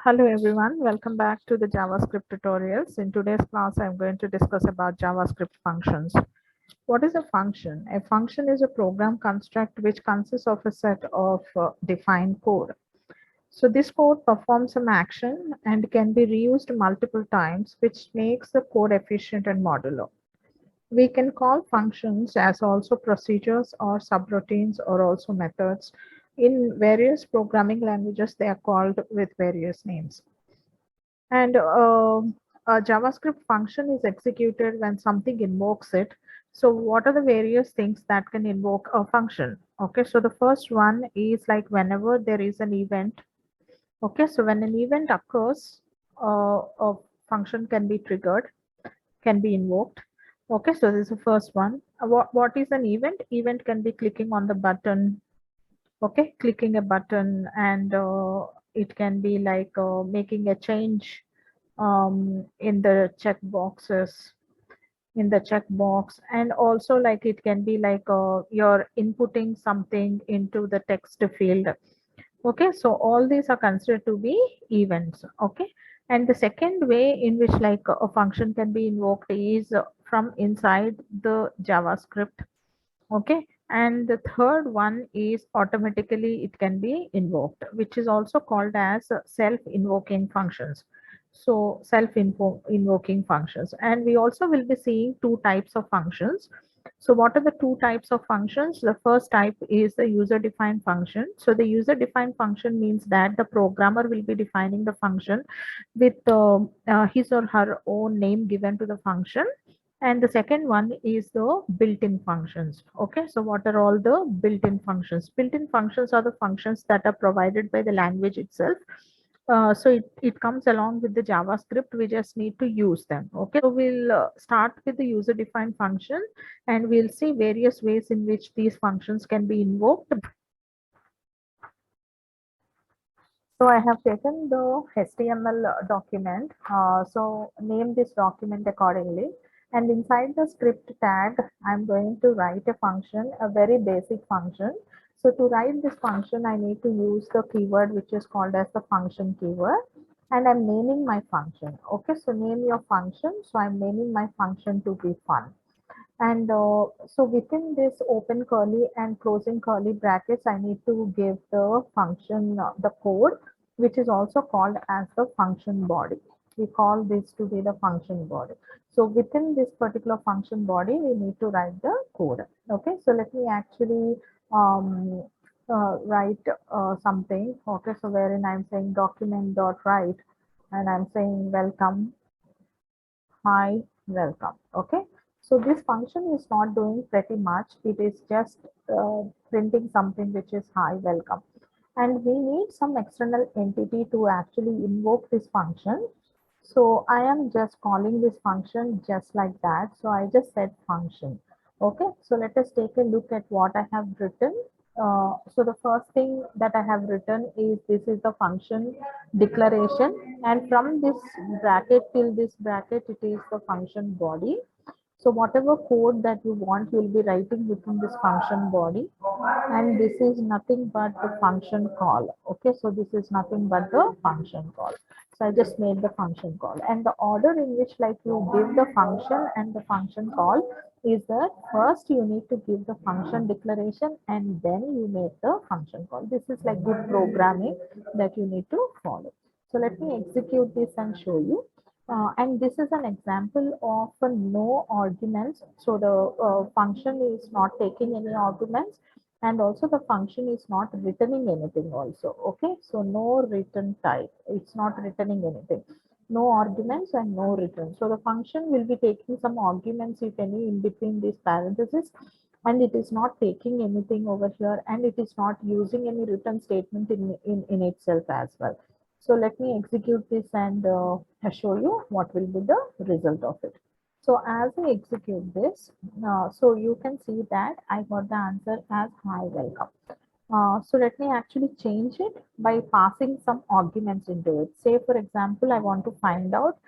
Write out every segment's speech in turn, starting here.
Hello everyone, welcome back to the JavaScript tutorials. In today's class, I'm going to discuss about JavaScript functions. What is a function? A function is a program construct which consists of a set of defined code. So this code performs some action and can be reused multiple times, which makes the code efficient and modular. We can call functions as also procedures or subroutines or also methods. In various programming languages, they are called with various names. And a JavaScript function is executed when something invokes it. So what are the various things that can invoke a function? Okay, so the first one is like whenever there is an event. Okay, so when an event occurs, a function can be triggered, can be invoked. Okay, so this is the first one. What is an event? Event can be clicking on the button. Okay, clicking a button, and it can be like making a change in the checkboxes in the checkbox, and also like it can be like you're inputting something into the text field. Okay, so all these are considered to be events. Okay, and the second way in which like a function can be invoked is from inside the JavaScript. Okay, and the third one is automatically it can be invoked, which is also called as self-invoking functions. So self-invoking functions, and we also will be seeing two types of functions. So what are the two types of functions? The first type is the user-defined function. So the user-defined function means that the programmer will be defining the function with his or her own name given to the function, and the second one is the built-in functions. Okay, so what are all the built-in functions? Built-in functions are the functions that are provided by the language itself. So it comes along with the JavaScript. We just need to use them. Okay, so we'll start with the user-defined function, and we'll see various ways in which these functions can be invoked. So I have taken the HTML document. So name this document accordingly. And inside the script tag, I'm going to write a function, a very basic function. So to write this function, I need to use the keyword which is called as the function keyword. And I'm naming my function. Okay, so name your function. So I'm naming my function to be fun. And so within this open curly and closing curly brackets, I need to give the function, the code, which is also called as the function body. We call this to be the function body. So within this particular function body, we need to write the code. Okay, so let me actually um, write something. Okay, so wherein I'm saying document dot write, and I'm saying welcome. Hi, welcome. Okay, so this function is not doing pretty much. It is just printing something which is hi, welcome. And we need some external entity to actually invoke this function. So I am just calling this function just like that. So I just said function. Okay, so let us take a look at what I have written. So the first thing that I have written is this is the function declaration, and from this bracket till this bracket it is the function body. So whatever code that you want, you will be writing within this function body, and this is nothing but the function call. Okay, so this is nothing but the function call. So I just made the function call, and the order in which like you give the function and the function call is that first you need to give the function declaration and then you make the function call. This is like good programming that you need to follow. So let me execute this and show you. And this is an example of a no arguments. So the function is not taking any arguments, and also the function is not returning anything also. Okay, so no return type. It's not returning anything. No arguments and no return. So the function will be taking some arguments, if any, in between these parentheses, and it is not taking anything over here, and it is not using any return statement in itself as well. So let me execute this and show you what will be the result of it. So as I execute this, so you can see that I got the answer as hi, welcome. So let me actually change it by passing some arguments into it. Say for example, I want to find out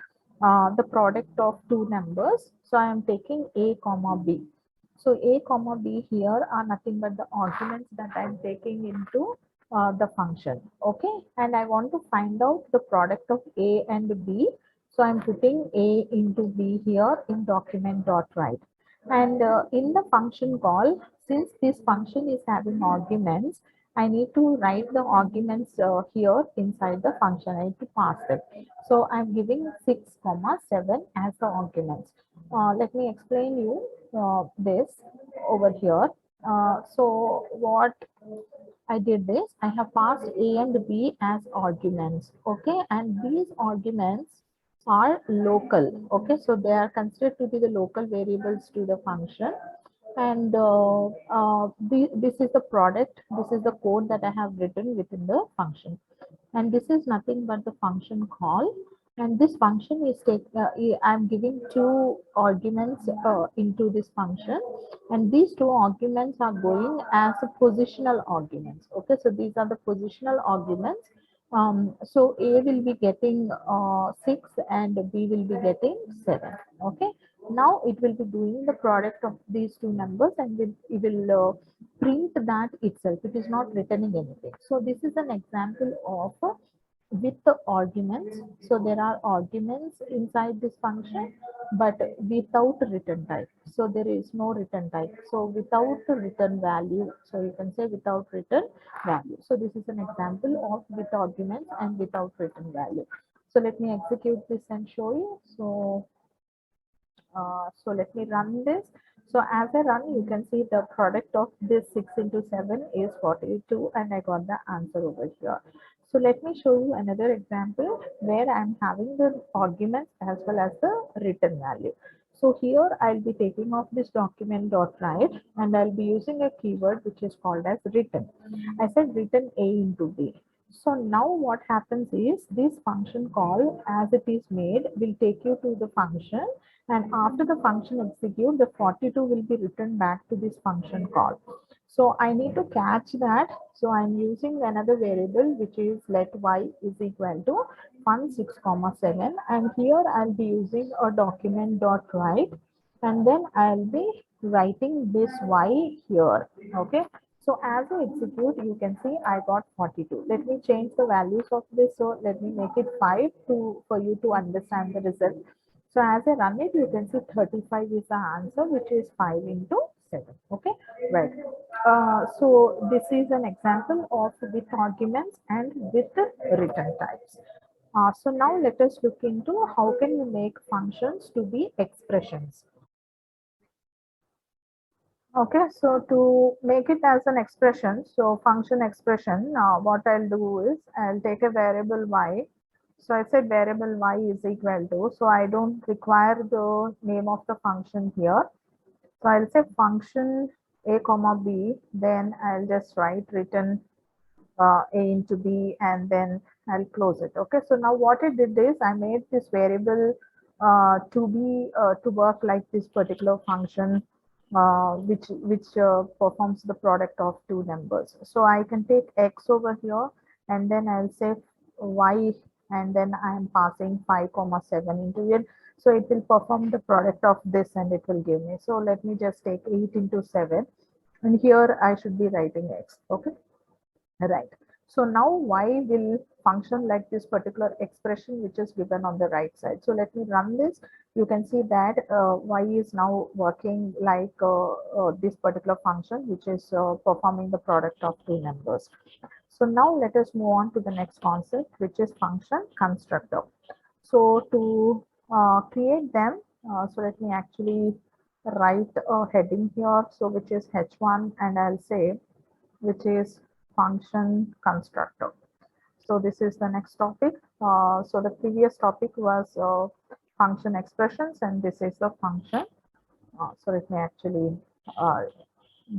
the product of two numbers. So I am taking a comma b. So a comma b here are nothing but the arguments that I am taking into the function. Okay, and I want to find out the product of A and B. So I'm putting A into B here in document dot write. And in the function call, since this function is having arguments, I need to write the arguments here inside the function. I need to pass them. So I'm giving 6 comma 7 as the arguments. Let me explain you this over here. So what I did this, I have passed A and B as arguments, okay, and these arguments are local, okay, so they are considered to be the local variables to the function. And this is the product, this is the code that I have written within the function. And this is nothing but the function call. And this function is I'm giving two arguments into this function, and these two arguments are going as a positional arguments. Okay, so these are the positional arguments. So A will be getting 6 and B will be getting 7. Okay, now it will be doing the product of these two numbers, and it will print that itself. It is not returning anything. So this is an example of with the arguments. So there are arguments inside this function, but without return type. So there is no return type. So without the return value. So you can say without return value. So this is an example of with arguments and without return value. So let me execute this and show you. So let me run this. So as I run, you can see the product of this 6 into 7 is 42, and I got the answer over here. So let me show you another example where I'm having the arguments as well as the return value. So here I'll be taking off this document dot write, and I'll be using a keyword which is called as return. I said return A into B. So now what happens is this function call as it is made will take you to the function, and after the function execute, the 42 will be returned back to this function call. So I need to catch that. So I'm using another variable which is let y is equal to fun 6 comma 7, and here I'll be using a document dot write, and then I'll be writing this y here. Okay, so as I execute, you can see I got 42. Let me change the values of this. So let me make it 5 to for you to understand the result. So as I run it, you can see 35 is the answer, which is 5 into 7. Okay, right. So this is an example of with arguments and with the return types. So now let us look into how can you make functions to be expressions. Okay, so to make it as an expression, so function expression, what I'll do is I'll take a variable y. So I said variable y is equal to, so I don't require the name of the function here. So I'll say function a comma b, then I'll just write return A into B, and then I'll close it. Okay, so now what I did is I made this variable to work like this particular function, which performs the product of two numbers. So I can take x over here, and then I'll say y, and then I am passing 5 comma 7 into it. So it will perform the product of this, and it will give me. So let me just take 8 into 7, and here I should be writing x. Okay, right. So now y will function like this particular expression which is given on the right side. So let me run this. You can see that y is now working like this particular function which is performing the product of two numbers. So now let us move on to the next concept, which is function constructor. So to create them, so let me actually write a heading here, so which is h1, and I'll say which is function constructor. So this is the next topic. So the previous topic was function expressions, and this is the function. So let me actually uh,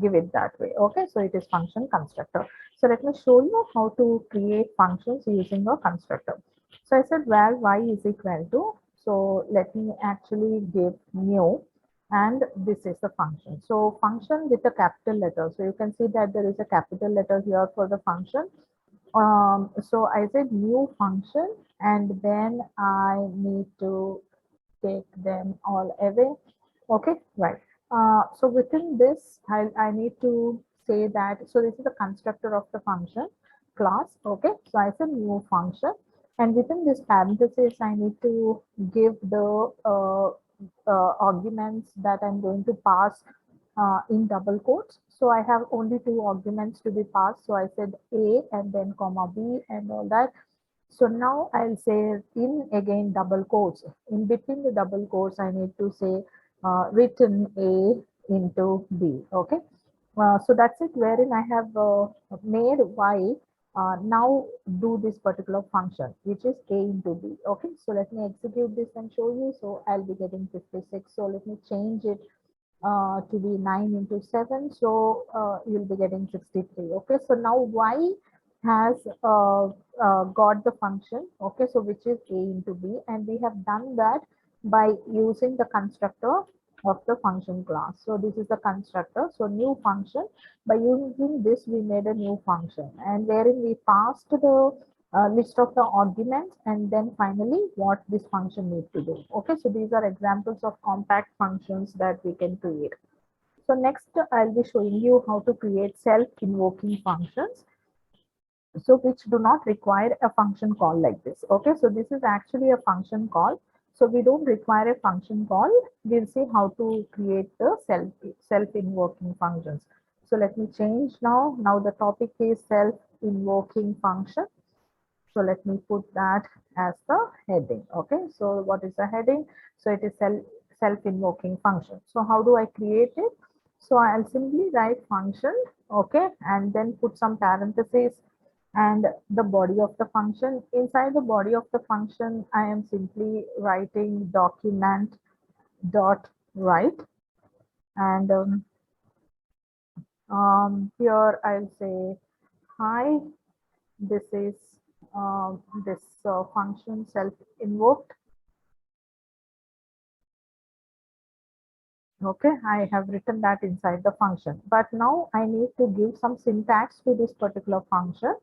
give it that way. Okay, so it is function constructor. So let me show you how to create functions using a constructor. So I said val y is equal to, so let me actually give new, and this is the function. So function with a capital letter. So you can see that there is a capital letter here for the function. So I said new function, and then I need to take them all away. Okay, right. So within this, I need to say that, so this is the constructor of the function. class. Okay, so I said new function, and within this parenthesis I need to give the arguments that I'm going to pass in double quotes. So I have only two arguments to be passed, so I said a and then comma b and all that. So now I'll say in again double quotes. In between the double quotes, I need to say written A into B. Okay. So that's it, wherein I have made Y now do this particular function, which is A into B. Okay. So let me execute this and show you. So I'll be getting 56. So let me change it to be 9 into 7. So you'll be getting 63. Okay. So now Y has got the function. Okay. So which is A into B. And we have done that by using the constructor of the function class. So this is the constructor. So new function. By using this, we made a new function, and wherein we passed the list of the arguments, and then finally what this function needs to do. Okay, so these are examples of compact functions that we can create. So next I'll be showing you how to create self-invoking functions, so which do not require a function call like this. Okay, so this is actually a function call, so we don't require a function call. We'll see how to create the self-invoking functions. So let me change now the topic is self-invoking function. So let me put that as the heading. Okay, so what is the heading? So it is self-invoking function. So how do I create it? So I'll simply write function, okay, and then put some parentheses and the body of the function. Inside the body of the function, I am simply writing document dot write, and here I'll say hi. This is this function self-invoked. Okay, I have written that inside the function, but now I need to give some syntax to this particular function.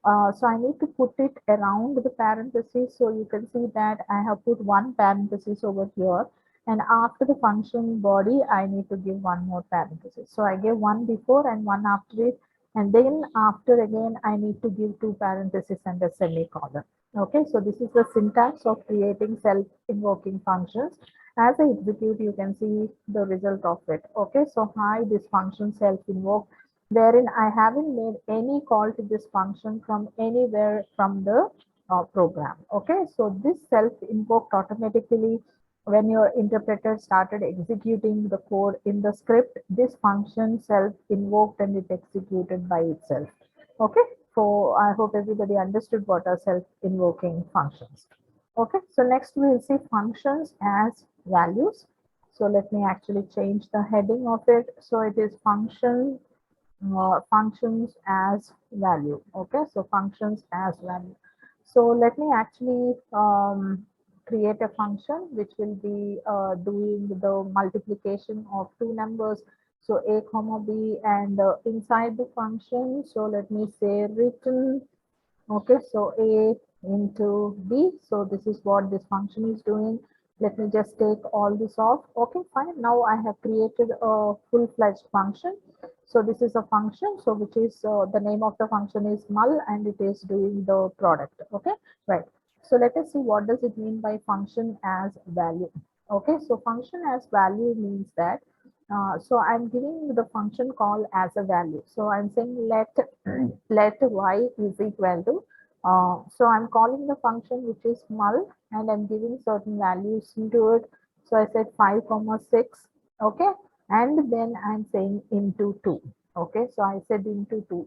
So I need to put it around the parentheses. So you can see that I have put one parenthesis over here, and after the function body, I need to give one more parenthesis. So I gave one before and one after it, and then after again, I need to give two parentheses and a semicolon. Okay, so this is the syntax of creating self-invoking functions. As I execute, you can see the result of it. Okay, so hi, this function self-invoke, wherein I haven't made any call to this function from anywhere from the program. Okay, so this self-invoked automatically when your interpreter started executing the code in the script. This function self-invoked and it executed by itself. Okay, so I hope everybody understood what are self-invoking functions. Okay, so next we will see functions as values. So let me actually change the heading of it. So it is functions as value. Okay, so functions as value. So let me actually create a function which will be doing the multiplication of two numbers. So a comma b, and inside the function, so let me say written. Okay, so a into b. So this is what this function is doing. Let me just take all this off. Okay, fine. Now I have created a full-fledged function. So this is a function, so which is the name of the function is null, and it is doing the product. Okay, right. So let us see what does it mean by function as value. Okay, so function as value means that so I'm giving the function call as a value. So I'm saying let y is equal to so I'm calling the function which is null, and I'm giving certain values into it. So I said 5 comma 6. Okay, and then I'm saying into 2. Okay, so I said into 2.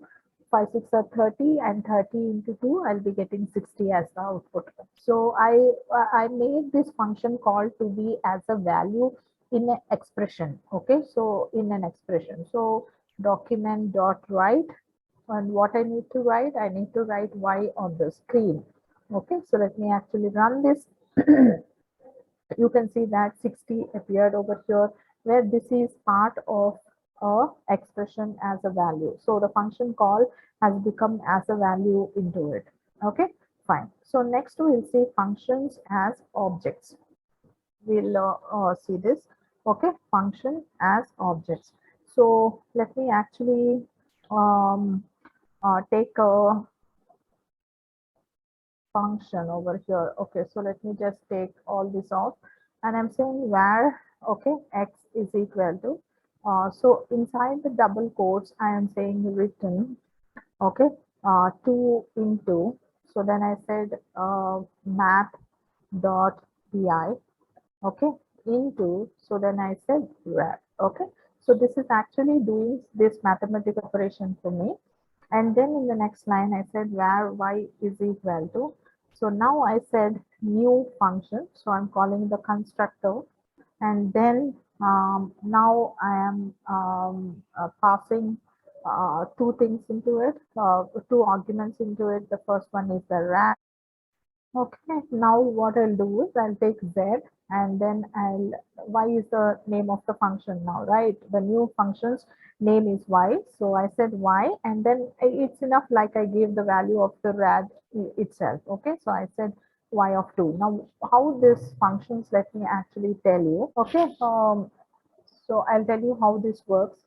5 6 are 30, and 30 into 2, I'll be getting 60 as the output. So I made this function call to be as a value in an expression. Okay, so in an expression, so document dot write, and what I need to write, I need to write y on the screen. Okay, so let me actually run this. You can see that 60 appeared over here, where this is part of a expression as a value. So the function call has become as a value into it. Okay, fine. So next we'll see functions as objects. We'll see this. Okay, function as objects. So let me actually take function over here. Okay, so let me just take all this off, and I'm saying where, okay, x is equal to, so inside the double quotes I am saying written, okay, 2 into, so then I said math dot pi, okay, into, so then I said wrap, okay. So this is actually doing this mathematical operation for me. And then in the next line, I said where y is equal to. So now I said new function. So I'm calling the constructor. And then now I am passing two things into it, two arguments into it. The first one is the rat. Okay, now what I'll do is I'll take Z, and then Y is the name of the function now, right? The new function's name is Y. So I said Y, and then it's enough like I gave the value of the rad itself. Okay, so I said Y of 2. Now, how this functions, let me actually tell you. Okay, so I'll tell you how this works.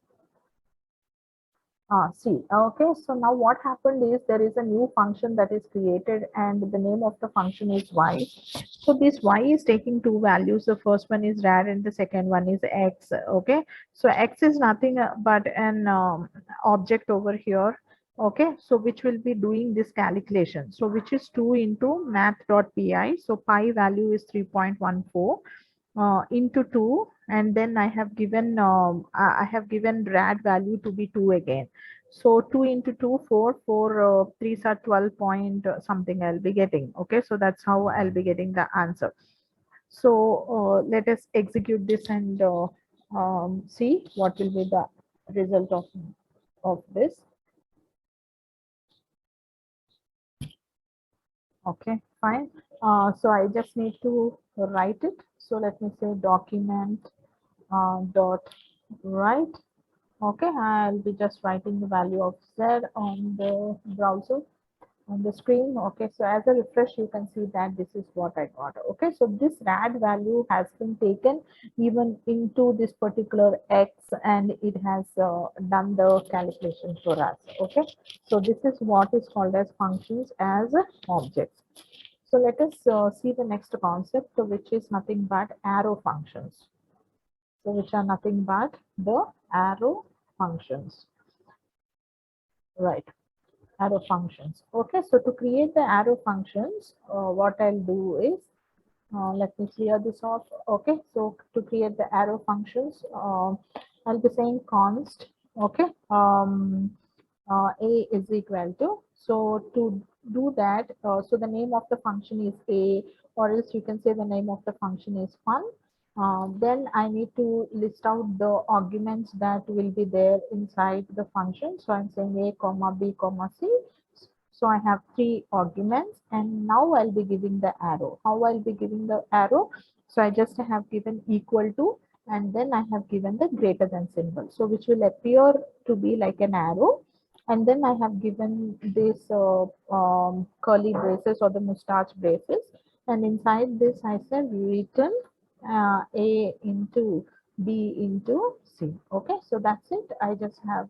See, okay, so now what happened is there is a new function that is created, and the name of the function is y. So this y is taking two values. The first one is rad and the second one is x. Okay, so x is nothing but an object over here. Okay, so which will be doing this calculation. So which is 2 into math.pi. So pi value is 3.14 into 2, and then I have given rad value to be 2 again. So 2 into 2, 4, 4 3s are 12 point something I'll be getting. Okay, so that's how I'll be getting the answer. So let us execute this and see what will be the result of this. Okay, fine. So I just need to write it. So let me say document dot write. Okay, I'll be just writing the value of Z on the browser on the screen. Okay, so as a refresh, you can see that this is what I got. Okay, so this rad value has been taken even into this particular X, and it has done the calculation for us. Okay, so this is what is called as functions as objects. So let us see the next concept, which is nothing but arrow functions. So which are nothing but the arrow functions, right? Arrow functions. Okay, so to create the arrow functions, what I'll do is, let me clear this off. Okay, so to create the arrow functions, I'll be saying const, okay, a is equal to, so to do that, so the name of the function is a, or else you can say the name of the function is fun. Then I need to list out the arguments that will be there inside the function. So I'm saying a comma b comma c. So I have three arguments, and now I'll be giving the arrow. How I'll be giving the arrow? So I just have given equal to, and then I have given the greater than symbol. So which will appear to be like an arrow. And then I have given this curly braces or the mustache braces. And inside this, I said written a into b into c. Okay, so that's it. I just have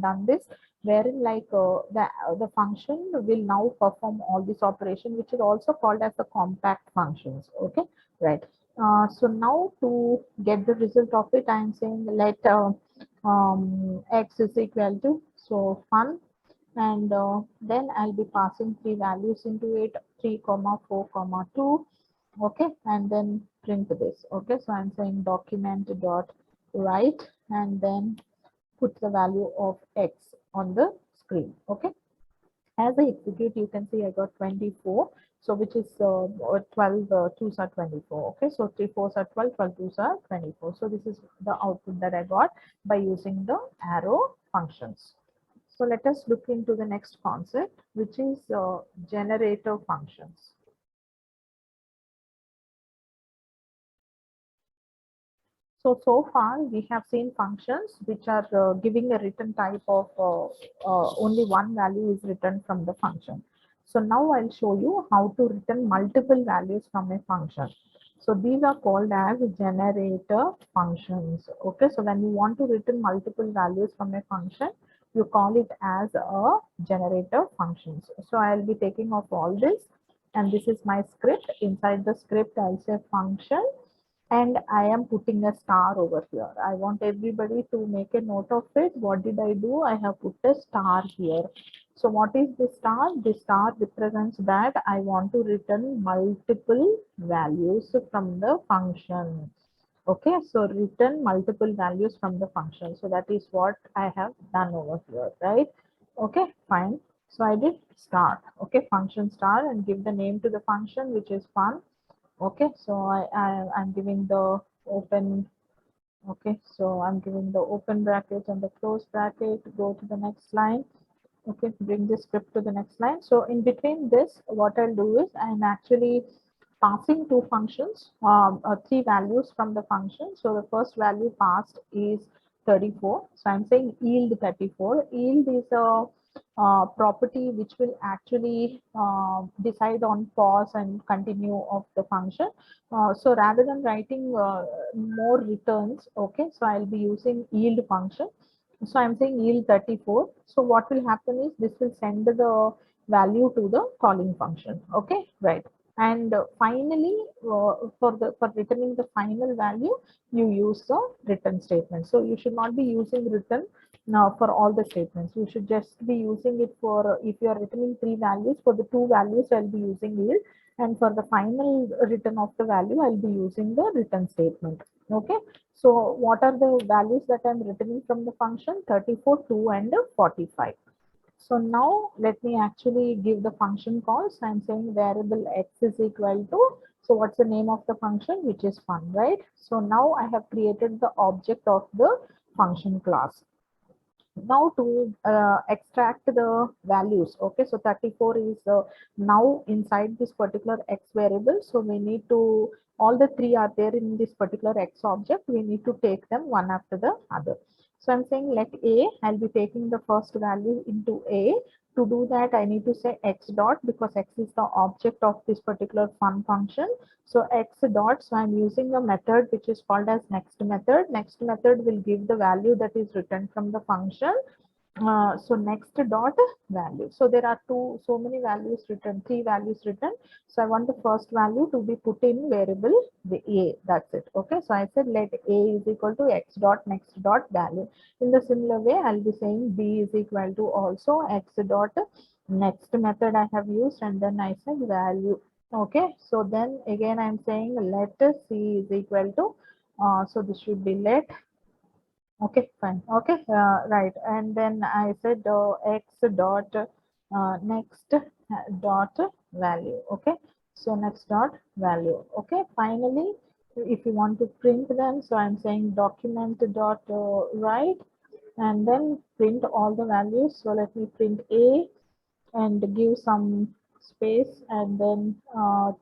done this, wherein like the function will now perform all this operation, which is also called as the compact functions. Okay, right. So now to get the result of it, I am saying let x is equal to, so fun, and then I'll be passing three values into it, 3 comma 4 comma 2. Okay, and then print this. Okay, so I'm saying document dot write, and then put the value of x on the screen. Okay, as I execute, you can see I got 24. So which is 12 twos are 24. Okay, so 3 fours are 12, 12 twos are 24. So this is the output that I got by using the arrow functions. So let us look into the next concept, which is generator functions. So far we have seen functions which are giving a written type of only one value is written from the function. So now I'll show you how to return multiple values from a function. So these are called as generator functions. Okay, so when you want to return multiple values from a function, you call it as a generator functions. So I'll be taking off all this, and this is my script. Inside the script, I'll say function, and I am putting a star over here. I want everybody to make a note of it. What did I do? I have put a star here. So what is the star? The star represents that I want to return multiple values from the function. Okay, so return multiple values from the function. So that is what I have done over here, right? Okay, fine. So I did start, okay, function star, and give the name to the function, which is fun. Okay, so I'm giving the open, okay, so I'm giving the open bracket and the close bracket. Go to the next line. Okay, bring this script to the next line. So in between this, what I'll do is I'm actually passing two functions, three values from the function. So the first value passed is 34. So I'm saying yield 34. Yield is a property which will actually decide on pause and continue of the function. So rather than writing more returns, okay, so I'll be using yield function. So I'm saying yield 34. So what will happen is this will send the value to the calling function. Okay, right. And finally, for returning the final value, you use the return statement. So you should not be using return now for all the statements. You should just be using it for if you are returning three values. For the two values, I'll be using yield, and for the final return of the value, I'll be using the return statement. Okay. So what are the values that I'm returning from the function? 34, 2, and 45. So now let me actually give the function calls. I'm saying variable x is equal to, so what's the name of the function? Which is fun, right? So now I have created the object of the function class. Now to extract the values, okay, so 34 is now inside this particular x variable. So we need to, all the three are there in this particular x object. We need to take them one after the other. So I'm saying let a, I'll be taking the first value into a. To do that, I need to say x dot, because x is the object of this particular fun function. So x dot, so I'm using a method which is called as next method. Next method will give the value that is returned from the function. So next dot value. So there are so many values written, three values written. So I want the first value to be put in variable the a. That's it. Okay. So I said let a is equal to x dot next dot value. In the similar way, I'll be saying b is equal to also x dot next method I have used, and then I said value. Okay. So then again I'm saying let c is equal to. So this should be let. Okay, fine. Okay, right. And then I said x dot next dot value. Okay, so next dot value. Okay, finally, if you want to print them, so I'm saying document dot write, and then print all the values. So let me print a and give some space, and then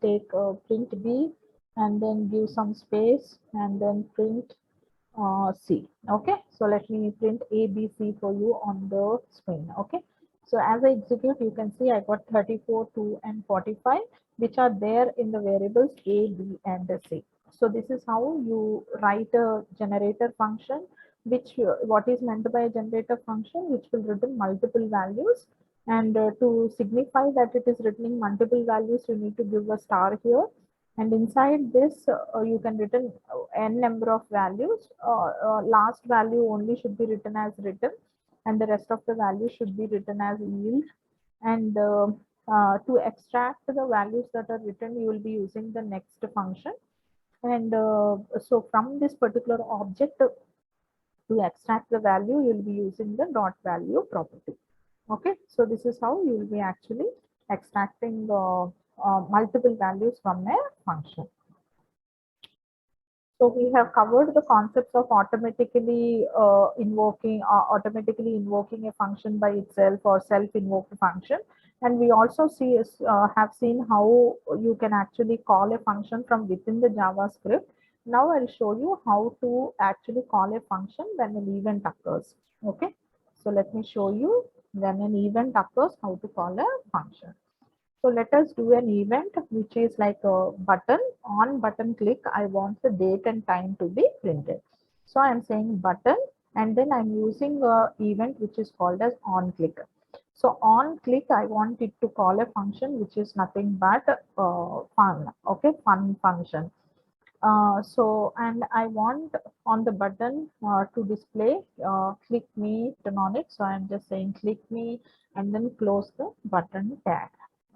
take print b, and then give some space, and then print C. Okay, so let me print A, B, C for you on the screen. Okay, so as I execute, you can see I got 34, 2, and 45, which are there in the variables A, B, and C. So this is how you write a generator function, which what is meant by a generator function, which will return multiple values. And to signify that it is returning multiple values, you need to give a star here. And inside this, you can return n number of values. Last value only should be written as written, and the rest of the values should be written as yield. And to extract the values that are written, you will be using the next function. And so from this particular object, to extract the value, you will be using the dot value property. Okay, so this is how you will be actually extracting multiple values from a function. So we have covered the concepts of automatically invoking a function by itself or self-invoked function. And we also have seen how you can actually call a function from within the JavaScript. Now I'll show you how to actually call a function when an event occurs. Okay, so let me show you when an event occurs, how to call a function. So let us do an event which is like a button. On button click, I want the date and time to be printed. So I'm saying button, and then I'm using a event which is called as on click. So on click, I want it to call a function which is nothing but fun. Okay, fun function. And I want on the button to display click me button on it. So I'm just saying click me and then close the button tag.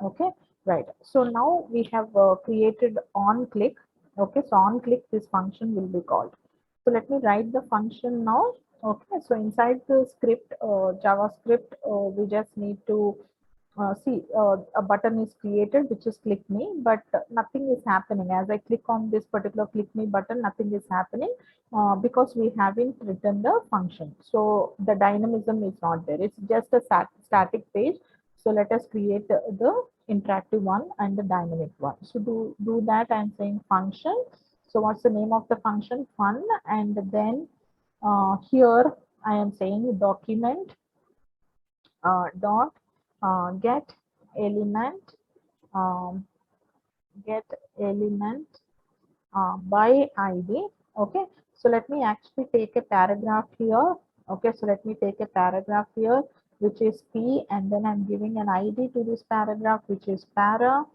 Okay, right. So now we have created on click. Okay, so on click this function will be called. So let me write the function now. Okay, so inside the script, JavaScript, we just need to see a button is created which is click me, but nothing is happening as I click on this particular click me button. Nothing is happening because we haven't written the function, so the dynamism is not there. It's just a static page. So let us create the interactive one and the dynamic one. So do that. I'm saying function. So what's the name of the function? Fun. And then here I am saying document dot get element um, get element by ID. Okay, so let me actually take a paragraph here. Okay, so let me take a paragraph here which is P, and then I'm giving an ID to this paragraph which is para,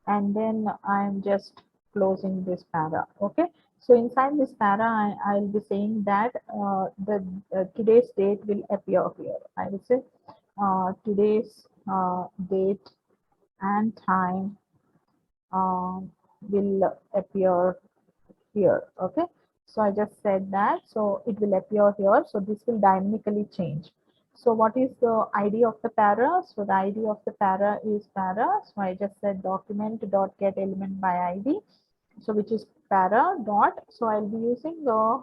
and then I'm just closing this para. Okay, so inside this para I'll be saying that the today's date will appear here. I will say today's date and time will appear here. Okay, so I just said that, so it will appear here. So this will dynamically change. So what is the ID of the para? So the ID of the para is para. So I just said document dot get element by ID. So which is para dot. So I'll be using the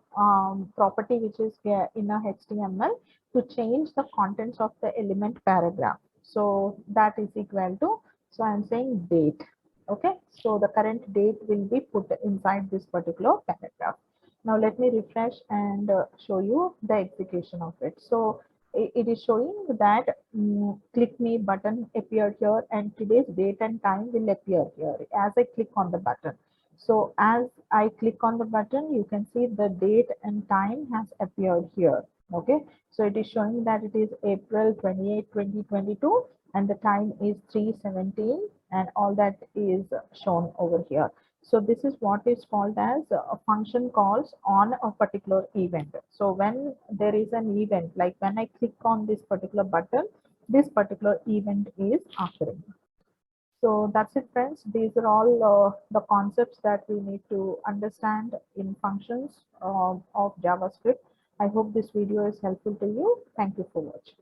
property which is here in a HTML to change the contents of the element paragraph. So that is equal to, so I'm saying date. Okay, so the current date will be put inside this particular paragraph. Now let me refresh and show you the execution of it. So it is showing that click me button appeared here, and today's date and time will appear here as I click on the button. So as I click on the button, you can see the date and time has appeared here. Okay, so it is showing that it is April 28, 2022, and the time is 3:17, and all that is shown over here. So this is what is called as a function calls on a particular event. So when there is an event, like when I click on this particular button, this particular event is occurring. So that's it, friends. These are all the concepts that we need to understand in functions of JavaScript. I hope this video is helpful to you. Thank you for watching.